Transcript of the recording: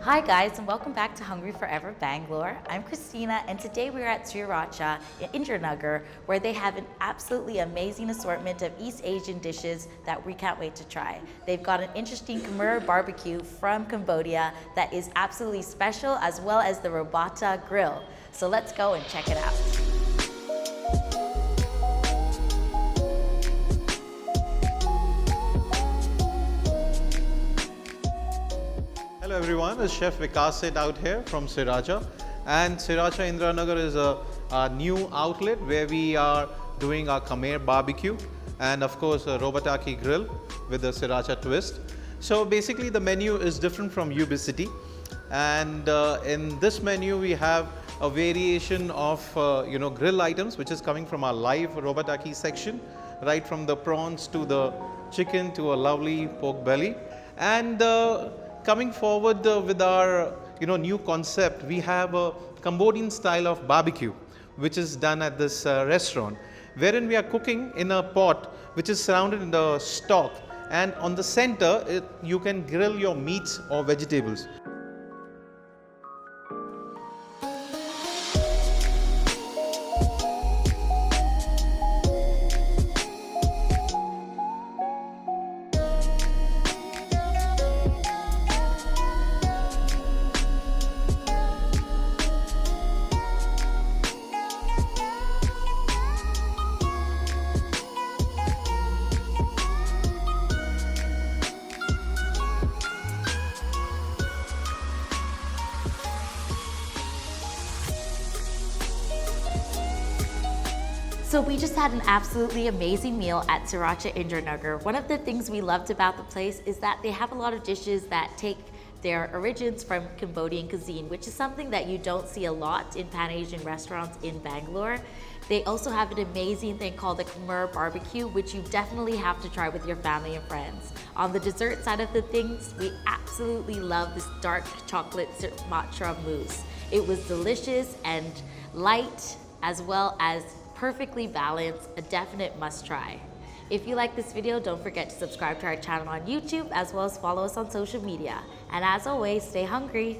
Hi guys, and welcome back to Hungry Forever Bangalore. I'm Christina, and today we're at Sriracha in Indiranagar, where they have an absolutely amazing assortment of East Asian dishes that we can't wait to try. They've got an interesting Khmer BBQ from Cambodia that is absolutely special, as well as the Robata grill. So let's go and check it out. Hello everyone, it's Chef Vikas out here from Sriracha, and Sriracha Indiranagar is a new outlet where we are doing our Khmer BBQ and of course a Robata grill with the Sriracha twist. So basically the menu is different from UB City, and in this menu we have a variation of grill items which is coming from our live Robata section, right from the prawns to the chicken to a lovely pork belly. And coming forward with our new concept, we have a Cambodian style of barbecue which is done at this restaurant, wherein we are cooking in a pot which is surrounded in the stock, and on the center you can grill your meats or vegetables. So we just had an absolutely amazing meal at Sriracha Indiranagar. One of the things we loved about the place is that they have a lot of dishes that take their origins from Cambodian cuisine, which is something that you don't see a lot in Pan-Asian restaurants in Bangalore. They also have an amazing thing called the Khmer BBQ, which you definitely have to try with your family and friends. On the dessert side of the things, we absolutely love this dark chocolate Sriracha mousse. It was delicious and light, as well as perfectly balanced, a definite must try. If you like this video, don't forget to subscribe to our channel on YouTube, as well as follow us on social media. And as always, stay hungry.